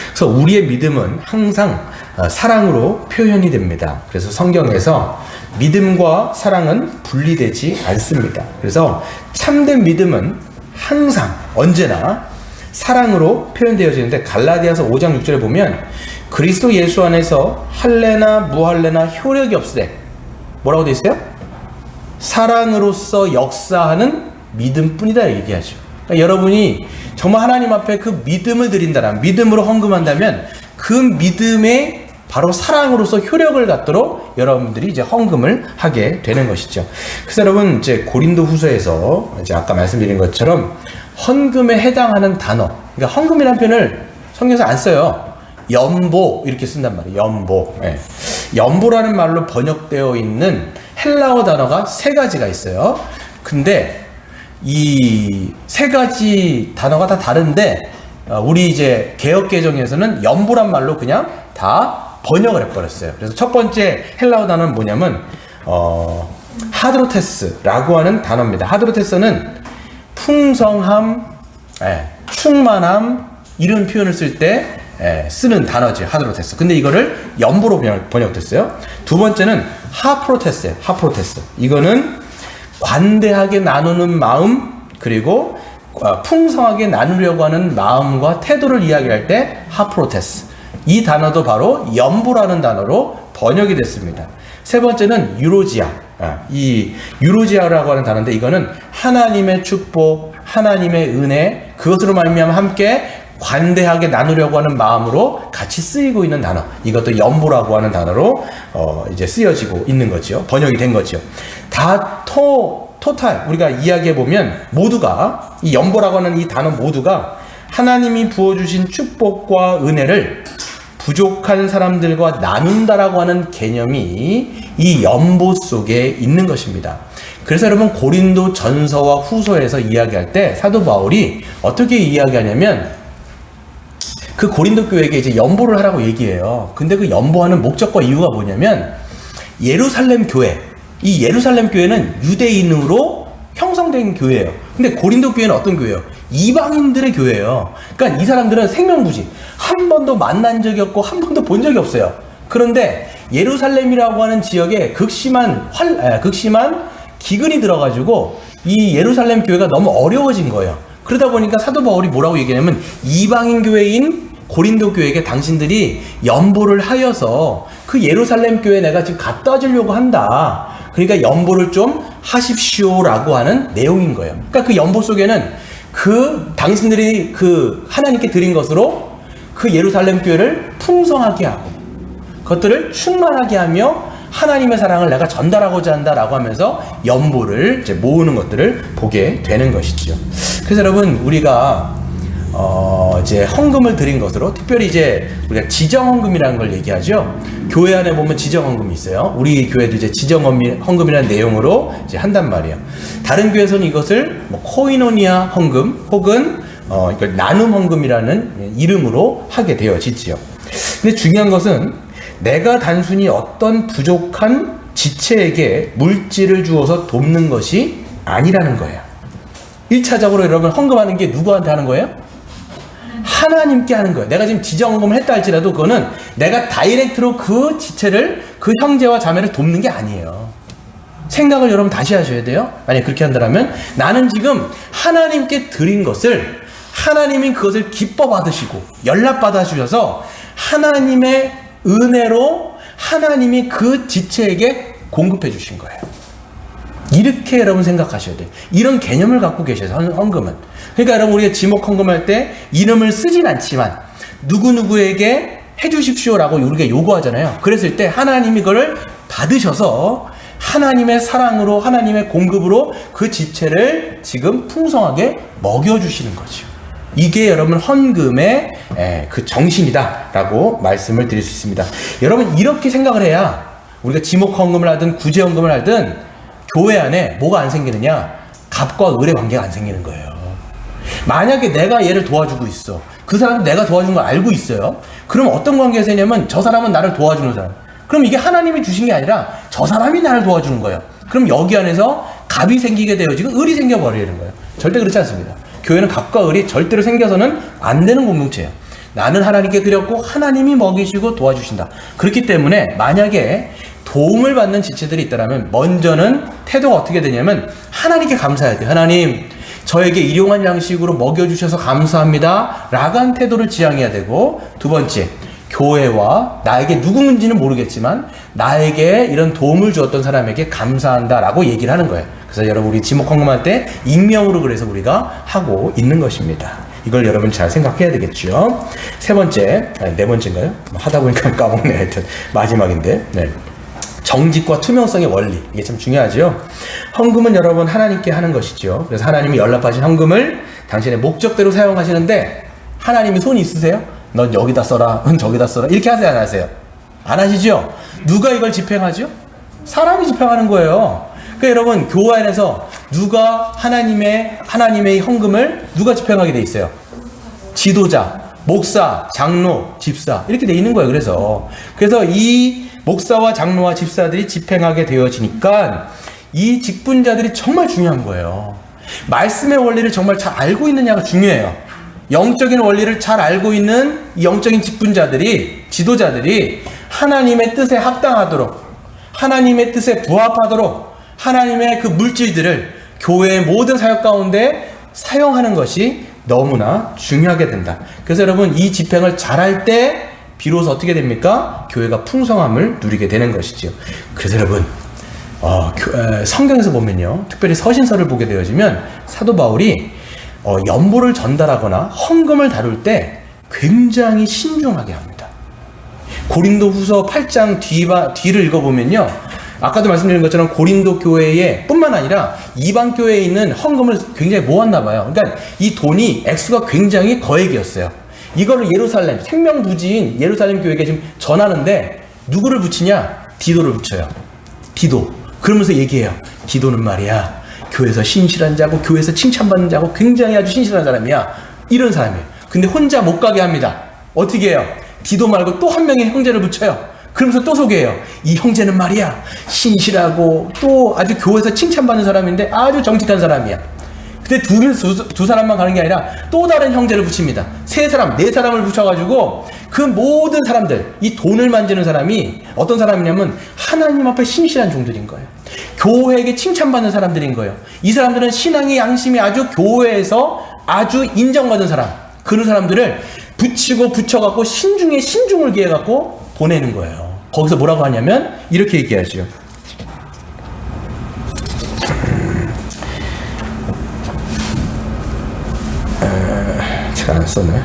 그래서 우리의 믿음은 항상 사랑으로 표현이 됩니다. 그래서 성경에서 믿음과 사랑은 분리되지 않습니다. 그래서 참된 믿음은 항상 언제나 사랑으로 표현되어지는데 갈라디아서 5장 6절에 보면 그리스도 예수 안에서 할례나 무할례나 효력이 없으되 뭐라고 되어 있어요? 사랑으로서 역사하는 믿음뿐이다 얘기하죠. 그러니까 여러분이 정말 하나님 앞에 그 믿음을 드린다면, 믿음으로 헌금한다면 그 믿음에 바로 사랑으로서 효력을 갖도록 여러분들이 이제 헌금을 하게 되는 것이죠. 그래서 여러분 이제 고린도 후서에서 이제 아까 말씀드린 것처럼 헌금에 해당하는 단어, 그러니까 헌금이라는 표현을 성경에서 안 써요. 연보 이렇게 쓴단 말이에요. 연보. 네. 연보라는 말로 번역되어 있는 헬라어 단어가 세 가지가 있어요. 근데 이 세 가지 단어가 다 다른데 우리 이제 개역개정에서는 연보란 말로 그냥 다 번역을 해버렸어요. 그래서 첫 번째 헬라어 단어는 뭐냐면 하드로테스라고 하는 단어입니다. 하드로테스는 풍성함, 충만함 이런 표현을 쓸 때 쓰는 단어죠. 하드로테스. 근데 이거를 연보로 번역됐어요. 두 번째는 하프로테스예요. 하프로테스. 이거는 관대하게 나누는 마음, 그리고 풍성하게 나누려고 하는 마음과 태도를 이야기할 때 하프로테스. 이 단어도 바로 연보라는 단어로 번역이 됐습니다. 세 번째는 유로지아. 이 유로지아라고 하는 단어인데 이거는 하나님의 축복, 하나님의 은혜, 그것으로 말미암아 함께 관대하게 나누려고 하는 마음으로 같이 쓰이고 있는 단어. 이것도 연보라고 하는 단어로 이제 쓰여지고 있는 거죠. 번역이 된 거죠. 다 토탈 우리가 이야기해 보면 모두가 이 연보라고 하는 이 단어 모두가 하나님이 부어주신 축복과 은혜를 부족한 사람들과 나눈다라고 하는 개념이 이 연보 속에 있는 것입니다. 그래서 여러분 고린도 전서와 후서에서 이야기할 때 사도 바울이 어떻게 이야기하냐면 그 고린도 교회에게 이제 연보를 하라고 얘기해요. 근데 그 연보하는 목적과 이유가 뭐냐면 예루살렘 교회, 이 예루살렘 교회는 유대인으로 형성된 교회예요. 근데 고린도 교회는 어떤 교회예요? 이방인들의 교회예요. 그러니까 이 사람들은 생명부지 한 번도 만난 적이 없고 한 번도 본 적이 없어요. 그런데 예루살렘이라고 하는 지역에 극심한 기근이 들어가지고 이 예루살렘 교회가 너무 어려워진 거예요. 그러다 보니까 사도 바울이 뭐라고 얘기하냐면 이방인 교회인 고린도 교회에게 당신들이 연보를 하여서 그 예루살렘 교회에 내가 지금 갖다 주려고 한다. 그러니까 연보를 좀 하십시오라고 하는 내용인 거예요. 그러니까 그 연보 속에는 그 당신들이 그 하나님께 드린 것으로 그 예루살렘 교회를 풍성하게 하고 그것들을 충만하게 하며 하나님의 사랑을 내가 전달하고자 한다라고 하면서 연보를 이제 모으는 것들을 보게 되는 것이죠. 그래서 여러분 우리가 이제 헌금을 드린 것으로 특별히 이제 우리가 지정헌금이라는 걸 얘기하죠. 교회 안에 보면 지정헌금이 있어요. 우리 교회도 이제 지정헌금이라는 내용으로 이제 한단 말이에요. 다른 교회에서는 이것을 뭐 코이노니아 헌금 혹은 이걸 나눔 헌금이라는 이름으로 하게 되어지지요. 근데 중요한 것은 내가 단순히 어떤 부족한 지체에게 물질을 주어서 돕는 것이 아니라는 거예요. 1차적으로 여러분 헌금하는 게 누구한테 하는 거예요? 하나님께 하는 거예요. 내가 지금 지정금을 했다 할지라도 그거는 내가 다이렉트로 그 지체를, 그 형제와 자매를 돕는 게 아니에요. 생각을 여러분 다시 하셔야 돼요. 만약에 그렇게 한다면 나는 지금 하나님께 드린 것을 하나님이 그것을 기뻐 받으시고 연락 받아 주셔서 하나님의 은혜로 하나님이 그 지체에게 공급해 주신 거예요. 이렇게 여러분 생각하셔야 돼요. 이런 개념을 갖고 계셔요. 헌금은. 그러니까 여러분 우리가 지목 헌금할 때 이름을 쓰진 않지만 누구누구에게 해주십시오라고 우리가 요구하잖아요. 그랬을 때 하나님이 그걸 받으셔서 하나님의 사랑으로 하나님의 공급으로 그 지체를 지금 풍성하게 먹여주시는 거죠. 이게 여러분 헌금의 그 정신이다라고 말씀을 드릴 수 있습니다. 여러분 이렇게 생각을 해야 우리가 지목 헌금을 하든 구제 헌금을 하든 교회 안에 뭐가 안 생기느냐? 갑과 을의 관계가 안 생기는 거예요. 만약에 내가 얘를 도와주고 있어. 그 사람은 내가 도와준 걸 알고 있어요. 그럼 어떤 관계가 생기냐면 저 사람은 나를 도와주는 사람. 그럼 이게 하나님이 주신 게 아니라 저 사람이 나를 도와주는 거예요. 그럼 여기 안에서 갑이 생기게 되어지고 을이 생겨버리는 거예요. 절대 그렇지 않습니다. 교회는 갑과 을이 절대로 생겨서는 안 되는 공동체예요. 나는 하나님께 드렸고 하나님이 먹이시고 도와주신다. 그렇기 때문에 만약에 도움을 받는 지체들이 있다면 먼저는 태도가 어떻게 되냐면 하나님께 감사해야 돼요. 하나님 저에게 일용할 양식으로 먹여주셔서 감사합니다 라간 태도를 지향해야 되고, 두 번째 교회와 나에게 누구인지는 모르겠지만 나에게 이런 도움을 주었던 사람에게 감사한다 라고 얘기를 하는 거예요. 그래서 여러분 우리 지목 헌금할 때 익명으로 그래서 우리가 하고 있는 것입니다. 이걸 여러분 잘 생각해야 되겠죠. 세 번째, 네 번째인가요? 하다 보니까 까먹네. 하여튼 마지막인데, 네. 정직과 투명성의 원리, 이게 참 중요하죠. 헌금은 여러분 하나님께 하는 것이죠. 그래서 하나님이 연락하신 헌금을 당신의 목적대로 사용하시는데 하나님이 손이 있으세요? 넌 여기다 써라, 넌 저기다 써라, 이렇게 하세요 안 하세요? 안 하시죠? 누가 이걸 집행하죠? 사람이 집행하는 거예요. 그러니까 여러분 교회 안에서 누가 하나님의 헌금을 누가 집행하게 돼 있어요? 지도자, 목사, 장로, 집사, 이렇게 돼 있는 거예요. 그래서 이 목사와 장로와 집사들이 집행하게 되어지니까 이 직분자들이 정말 중요한 거예요. 말씀의 원리를 정말 잘 알고 있느냐가 중요해요. 영적인 원리를 잘 알고 있는 이 영적인 직분자들이, 지도자들이 하나님의 뜻에 합당하도록, 하나님의 뜻에 부합하도록 하나님의 그 물질들을 교회의 모든 사역 가운데 사용하는 것이 너무나 중요하게 된다. 그래서 여러분 이 집행을 잘할 때 비로소 어떻게 됩니까? 교회가 풍성함을 누리게 되는 것이죠. 그래서 여러분 성경에서 보면요, 특별히 서신서를 보게 되어지면 사도 바울이 연보를 전달하거나 헌금을 다룰 때 굉장히 신중하게 합니다. 고린도후서 8장 뒤를 읽어보면요, 아까도 말씀드린 것처럼 고린도 교회에 뿐만 아니라 이방 교회에 있는 헌금을 굉장히 모았나 봐요. 그러니까 이 돈이 액수가 굉장히 거액이었어요. 이거를 예루살렘, 생명부지인 예루살렘 교회에 지금 전하는데 누구를 붙이냐? 디도를 붙여요. 디도. 그러면서 얘기해요. 디도는 말이야, 교회에서 신실한 자고 교회에서 칭찬받는 자고 굉장히 아주 신실한 사람이야. 이런 사람이에요. 근데 혼자 못 가게 합니다. 어떻게 해요? 디도 말고 또 한 명의 형제를 붙여요. 그러면서 또 소개해요. 이 형제는 말이야, 신실하고 또 아주 교회에서 칭찬받는 사람인데 아주 정직한 사람이야. 근데 두 사람만 가는 게 아니라 또 다른 형제를 붙입니다. 세 사람, 네 사람을 붙여가지고 그 모든 사람들, 이 돈을 만지는 사람이 어떤 사람이냐면 하나님 앞에 신실한 종들인 거예요. 교회에게 칭찬받는 사람들인 거예요. 이 사람들은 신앙의 양심이 아주 교회에서 아주 인정받은 사람, 그런 사람들을 붙이고 붙여갖고 신중에 신중을 기해갖고 보내는 거예요. 거기서 뭐라고 하냐면 이렇게 얘기하죠. 제가 안 썼네.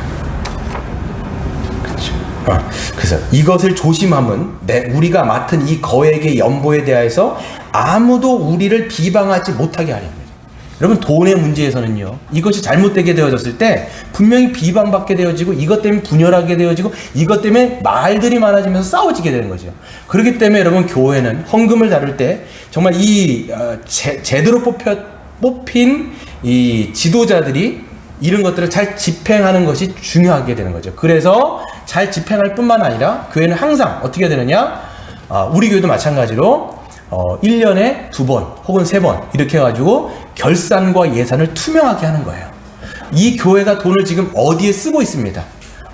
그래서 이것을 조심함은 우리가 맡은 이 거액의 연보에 대하여서 아무도 우리를 비방하지 못하게 하렵니다. 여러분 돈의 문제에서는요, 이것이 잘못되게 되어졌을 때 분명히 비방받게 되어지고 이것 때문에 분열하게 되어지고 이것 때문에 말들이 많아지면서 싸워지게 되는 거죠. 그렇기 때문에 여러분 교회는 헌금을 다룰 때 정말 이 제대로 뽑힌 이 지도자들이 이런 것들을 잘 집행하는 것이 중요하게 되는 거죠. 그래서 잘 집행할 뿐만 아니라 교회는 항상 어떻게 되느냐, 우리 교회도 마찬가지로 1년에 2번 혹은 3번 이렇게 해가지고 결산과 예산을 투명하게 하는 거예요. 이 교회가 돈을 지금 어디에 쓰고 있습니다.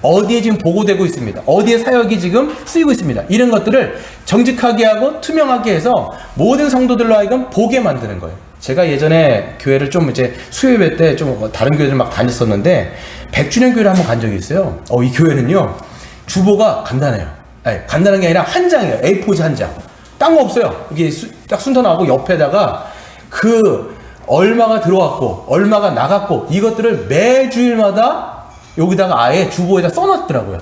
어디에 지금 보고되고 있습니다. 어디에 사역이 지금 쓰이고 있습니다. 이런 것들을 정직하게 하고 투명하게 해서 모든 성도들로 하여금 보게 만드는 거예요. 제가 예전에 교회를 좀 이제 수요예배 때 좀 다른 교회를 막 다녔었는데 100주년 교회를 한번 간 적이 있어요. 이 교회는요, 주보가 간단해요. 아니, 간단한 게 아니라 한 장이에요. A4지 한 장. 딴 거 없어요. 이게 딱 순서 나오고 옆에다가 그 얼마가 들어왔고 얼마가 나갔고 이것들을 매주일마다 여기다가 아예 주보에다 써놨더라고요.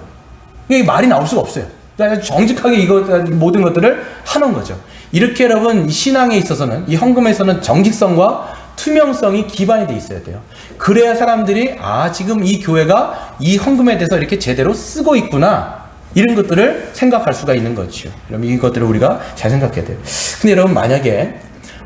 이게 말이 나올 수가 없어요. 그러니까 정직하게 이거 모든 것들을 하는 거죠. 이렇게 여러분 신앙에 있어서는 이 헌금에서는 정직성과 투명성이 기반이 돼 있어야 돼요. 그래야 사람들이 지금 이 교회가 이 헌금에 대해서 이렇게 제대로 쓰고 있구나 이런 것들을 생각할 수가 있는 거죠. 그럼 이것들을 우리가 잘 생각해야 돼요. 근데 여러분 만약에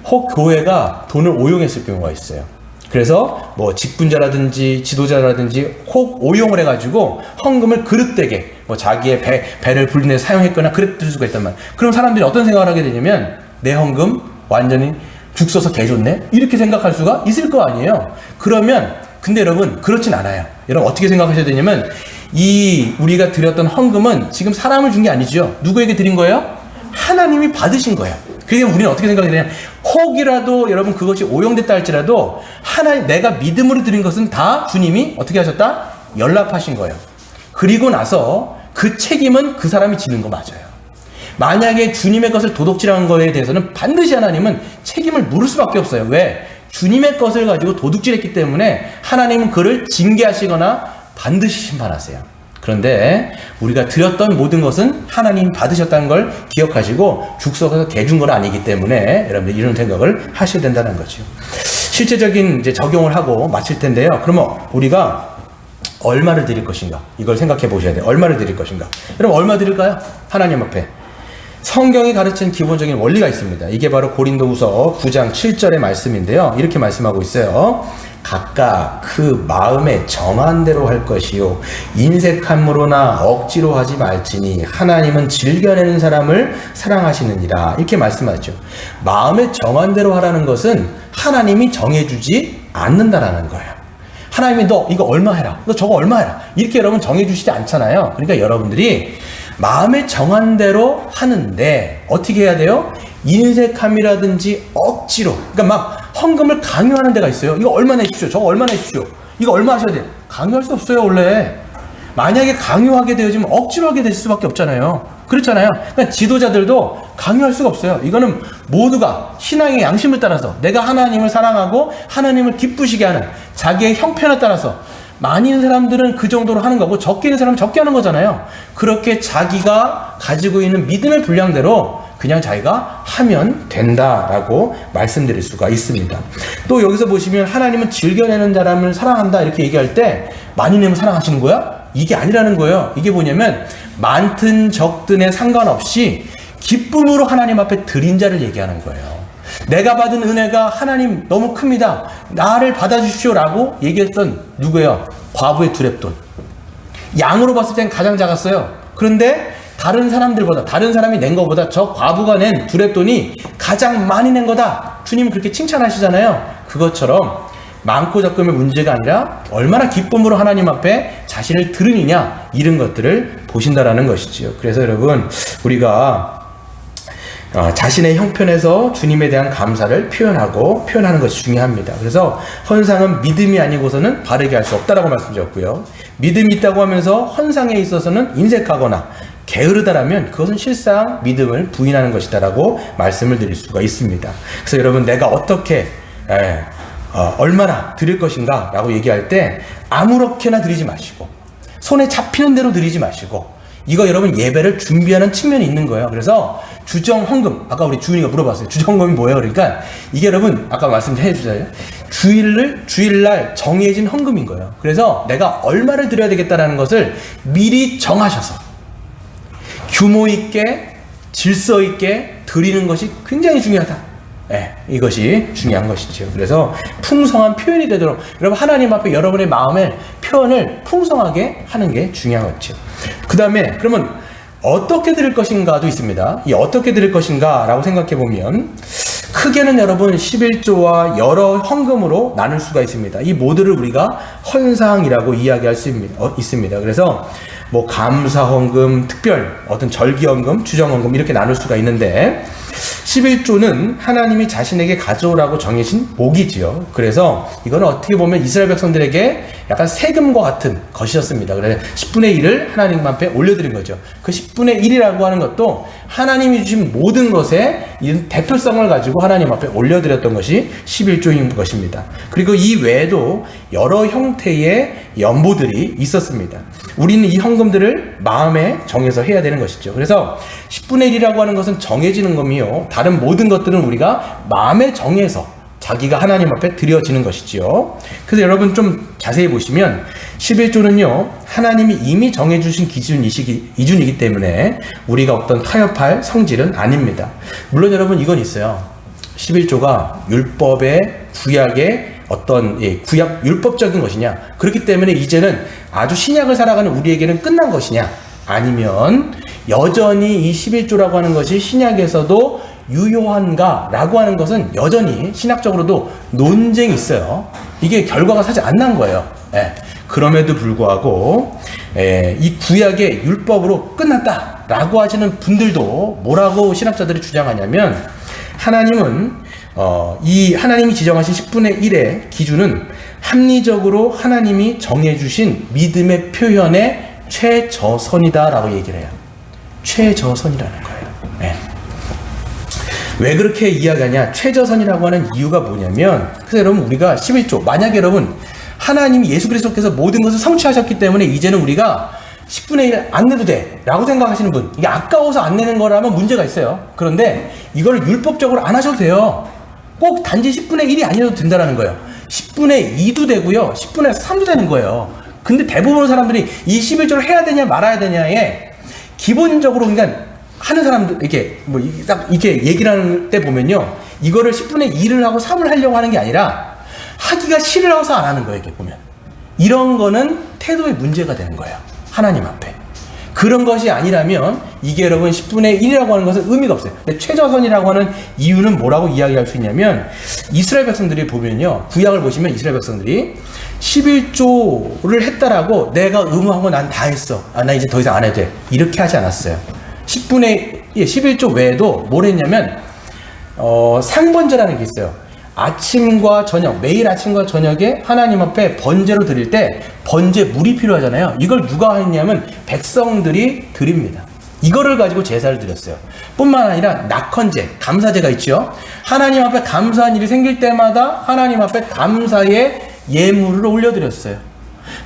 혹 교회가 돈을 오용했을 경우가 있어요. 그래서 뭐 직분자라든지 지도자라든지 혹 오용을 해가지고 헌금을 그릇되게 뭐 자기의 배를 불리내 사용했거나 그랬을 수가 있단 말이에요. 그럼 사람들이 어떤 생각을 하게 되냐면 내 헌금 완전히 죽 써서 개 좋네 이렇게 생각할 수가 있을 거 아니에요. 그러면 근데 여러분 그렇진 않아요. 여러분 어떻게 생각하셔야 되냐면 이 우리가 드렸던 헌금은 지금 사람을 준 게 아니죠. 누구에게 드린 거예요? 하나님이 받으신 거예요. 그게 우리는 어떻게 생각해야 되냐면 혹이라도 여러분 그것이 오용됐다 할지라도 하나님 내가 믿음으로 드린 것은 다 주님이 어떻게 하셨다? 연락하신 거예요. 그리고 나서 그 책임은 그 사람이 지는 거 맞아요. 만약에 주님의 것을 도둑질한 거에 대해서는 반드시 하나님은 책임을 물을 수밖에 없어요. 왜? 주님의 것을 가지고 도둑질했기 때문에 하나님은 그를 징계하시거나 반드시 심판하세요. 그런데 우리가 드렸던 모든 것은 하나님 받으셨다는 걸 기억하시고 죽 썩어서 개 준 건 아니기 때문에 여러분들 이런 생각을 하셔야 된다는 거죠. 실제적인 이제 적용을 하고 마칠 텐데요. 그러면 우리가 얼마를 드릴 것인가? 이걸 생각해 보셔야 돼요. 얼마를 드릴 것인가? 여러분 얼마 드릴까요? 하나님 앞에. 성경이 가르치는 기본적인 원리가 있습니다. 이게 바로 고린도후서 9장 7절의 말씀인데요. 이렇게 말씀하고 있어요. 각각 그 마음에 정한 대로 할 것이요 인색함으로나 억지로 하지 말지니 하나님은 즐겨내는 사람을 사랑하시느니라 이렇게 말씀하죠. 마음에 정한 대로 하라는 것은 하나님이 정해주지 않는다라는 거예요. 하나님이 너 이거 얼마 해라, 너 저거 얼마 해라 이렇게 여러분 정해주시지 않잖아요. 그러니까 여러분들이 마음에 정한 대로 하는데 어떻게 해야 돼요? 인색함이라든지 억지로, 그러니까 막 헌금을 강요하는 데가 있어요. 이거 얼마 내십시오, 저거 얼마 내십시오, 이거 얼마 하셔야 돼요. 강요할 수 없어요. 원래 만약에 강요하게 되어지면 억지로 하게 될 수밖에 없잖아요. 그렇잖아요. 그러니까 지도자들도 강요할 수가 없어요. 이거는 모두가 신앙의 양심을 따라서 내가 하나님을 사랑하고 하나님을 기쁘시게 하는 자기의 형편에 따라서 많이 있는 사람들은 그 정도로 하는 거고 적게 있는 사람은 적게 하는 거잖아요. 그렇게 자기가 가지고 있는 믿음의 분량대로 그냥 자기가 하면 된다라고 말씀드릴 수가 있습니다. 또 여기서 보시면 하나님은 즐겨내는 사람을 사랑한다 이렇게 얘기할 때 많이 내면 사랑하시는 거야? 이게 아니라는 거예요. 이게 뭐냐면 많든 적든에 상관없이 기쁨으로 하나님 앞에 드린 자를 얘기하는 거예요. 내가 받은 은혜가 하나님 너무 큽니다, 나를 받아주십시오 라고 얘기했던 누구예요? 과부의 두렙돈. 양으로 봤을 땐 가장 작았어요. 그런데 다른 사람들보다, 다른 사람이 낸 것보다 저 과부가 낸 두렙돈이 가장 많이 낸 거다, 주님은 그렇게 칭찬하시잖아요. 그것처럼 많고 적금의 문제가 아니라 얼마나 기쁨으로 하나님 앞에 자신을 드리느냐 이런 것들을 보신다라는 것이지요. 그래서 여러분 우리가 자신의 형편에서 주님에 대한 감사를 표현하는 것이 중요합니다. 그래서 헌상은 믿음이 아니고서는 바르게 할 수 없다라고 말씀드렸고요. 믿음이 있다고 하면서 헌상에 있어서는 인색하거나 게으르다라면 그것은 실상 믿음을 부인하는 것이다라고 말씀을 드릴 수가 있습니다. 그래서 여러분 내가 어떻게 얼마나 드릴 것인가 라고 얘기할 때 아무렇게나 드리지 마시고 손에 잡히는 대로 드리지 마시고 이거 여러분 예배를 준비하는 측면이 있는 거예요. 그래서 주정 헌금, 아까 우리 주인이가 물어봤어요. 주정 헌금이 뭐예요? 그러니까 이게 여러분 아까 말씀해 주셨잖아요. 주일날 정해진 헌금인 거예요. 그래서 내가 얼마를 드려야 되겠다라는 것을 미리 정하셔서 규모 있게 질서 있게 드리는 것이 굉장히 중요하다. 이것이 중요한 것이죠. 그래서 풍성한 표현이 되도록 여러분 하나님 앞에 여러분의 마음의 표현을 풍성하게 하는 게 중요한 거죠. 그 다음에 그러면 어떻게 드릴 것인가도 있습니다. 이 어떻게 드릴 것인가 라고 생각해 보면 크게는 여러분 11조와 여러 헌금으로 나눌 수가 있습니다. 이 모두를 우리가 헌상이라고 이야기할 수 있습니다. 그래서 뭐 감사 헌금, 특별 어떤 절기 헌금, 추정 헌금 이렇게 나눌 수가 있는데 11조는 하나님이 자신에게 가져오라고 정해진 목이지요. 그래서 이거는 어떻게 보면 이스라엘 백성들에게 약간 세금과 같은 것이었습니다. 그래서 10분의 1을 하나님 앞에 올려드린 거죠. 그 10분의 1이라고 하는 것도 하나님이 주신 모든 것의 대표성을 가지고 하나님 앞에 올려드렸던 것이 11조인 것입니다. 그리고 이 외에도 여러 형태의 연보들이 있었습니다. 우리는 이 헌금들을 마음에 정해서 해야 되는 것이죠. 그래서 10분의 1이라고 하는 것은 정해지는 것이요, 다른 모든 것들은 우리가 마음에 정해서 자기가 하나님 앞에 드려지는 것이지요. 그래서 여러분 좀 자세히 보시면 11조는요 하나님이 이미 정해주신 기준이기 때문에 우리가 어떤 타협할 성질은 아닙니다. 물론 여러분 이건 있어요. 11조가 율법의 구약의 어떤 구약 율법적인 것이냐, 그렇기 때문에 이제는 아주 신약을 살아가는 우리에게는 끝난 것이냐, 아니면 여전히 이 11조라고 하는 것이 신약에서도 유효한가 라고 하는 것은 여전히 신학적으로도 논쟁이 있어요. 이게 결과가 사실 안 난 거예요. 그럼에도 불구하고 이 구약의 율법으로 끝났다 라고 하시는 분들도 뭐라고 신학자들이 주장하냐면, 하나님은 이 하나님이 지정하신 10분의 1의 기준은 합리적으로 하나님이 정해주신 믿음의 표현의 최저선이다 라고 얘기를 해요. 최저선이라는 거예요. 왜 그렇게 이야기하냐, 최저선이라고 하는 이유가 뭐냐면, 그래서 여러분 우리가 11조, 만약에 여러분 하나님이 예수 그리스도께서 모든 것을 성취하셨기 때문에 이제는 우리가 10분의 1 안 내도 돼 라고 생각하시는 분, 이게 아까워서 안 내는 거라면 문제가 있어요. 그런데 이거를 율법적으로 안 하셔도 돼요. 꼭 단지 10분의 1이 아니어도 된다는 거예요. 10분의 2도 되고요, 10분의 3도 되는 거예요. 근데 대부분의 사람들이 이 11조를 해야 되냐 말아야 되냐에 기본적으로 그러니까 하는 사람들, 이렇게 뭐 딱 이렇게 얘기를 하는 때 보면요, 이거를 10분의 2를 하고 3을 하려고 하는 게 아니라 하기가 싫어서 안 하는 거예요. 이렇게 보면 이런 거는 태도의 문제가 되는 거예요, 하나님 앞에. 그런 것이 아니라면 이게 여러분 10분의 1이라고 하는 것은 의미가 없어요. 근데 최저선이라고 하는 이유는 뭐라고 이야기할 수 있냐면, 이스라엘 백성들이 보면요, 구약을 보시면 이스라엘 백성들이 11조를 했다라고 내가 의무하고 난 다 했어, 나 이제 더 이상 안 해도 돼, 이렇게 하지 않았어요. 11조 외에도 뭘 했냐면 상번제라는 게 있어요. 아침과 저녁, 매일 아침과 저녁에 하나님 앞에 번제로 드릴 때 번제 물이 필요하잖아요. 이걸 누가 했냐면 백성들이 드립니다. 이거를 가지고 제사를 드렸어요. 뿐만 아니라 낙헌제, 감사제가 있죠. 하나님 앞에 감사한 일이 생길 때마다 하나님 앞에 감사의 예물을 올려드렸어요.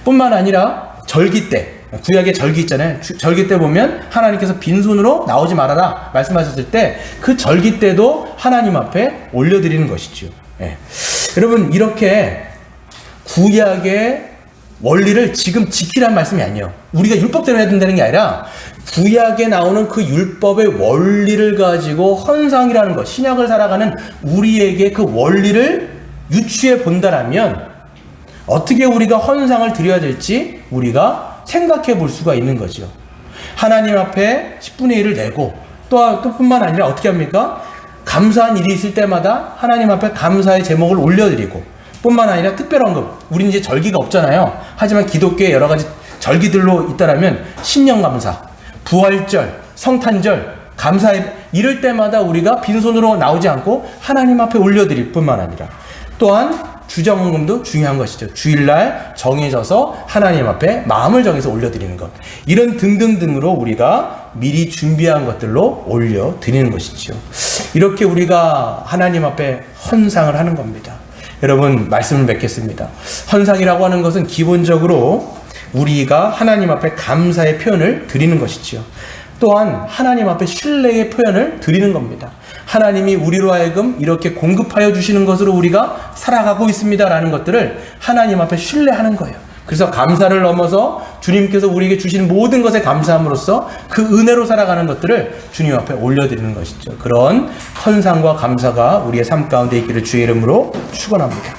뿐만 아니라 절기 때, 구약의 절기 있잖아요. 절기 때 보면 하나님께서 빈손으로 나오지 말아라 말씀하셨을 때 그 절기 때도 하나님 앞에 올려드리는 것이죠. 여러분, 이렇게 구약의 원리를 지금 지키라는 말씀이 아니에요. 우리가 율법대로 해야 된다는 게 아니라 구약에 나오는 그 율법의 원리를 가지고 헌상이라는 것, 신약을 살아가는 우리에게 그 원리를 유추해 본다라면 어떻게 우리가 헌상을 드려야 될지 우리가 생각해 볼 수가 있는 거죠. 하나님 앞에 10분의 1을 내고 또 뿐만 아니라 어떻게 합니까? 감사한 일이 있을 때마다 하나님 앞에 감사의 제목을 올려드리고, 뿐만 아니라 특별헌금, 우리는 이제 절기가 없잖아요. 하지만 기독교의 여러 가지 절기들로 있다라면 신년감사, 부활절, 성탄절, 감사의 이럴 때마다 우리가 빈손으로 나오지 않고 하나님 앞에 올려드릴 뿐만 아니라 또한 주정헌금도 중요한 것이죠. 주일날 정해져서 하나님 앞에 마음을 정해서 올려드리는 것, 이런 등등등으로 우리가 미리 준비한 것들로 올려드리는 것이죠. 이렇게 우리가 하나님 앞에 헌상을 하는 겁니다. 여러분, 말씀을 맺겠습니다. 헌상이라고 하는 것은 기본적으로 우리가 하나님 앞에 감사의 표현을 드리는 것이지요. 또한 하나님 앞에 신뢰의 표현을 드리는 겁니다. 하나님이 우리로 하여금 이렇게 공급하여 주시는 것으로 우리가 살아가고 있습니다라는 것들을 하나님 앞에 신뢰하는 거예요. 그래서 감사를 넘어서 주님께서 우리에게 주시는 모든 것에 감사함으로써 그 은혜로 살아가는 것들을 주님 앞에 올려드리는 것이죠. 그런 헌상과 감사가 우리의 삶 가운데 있기를 주의 이름으로 축원합니다.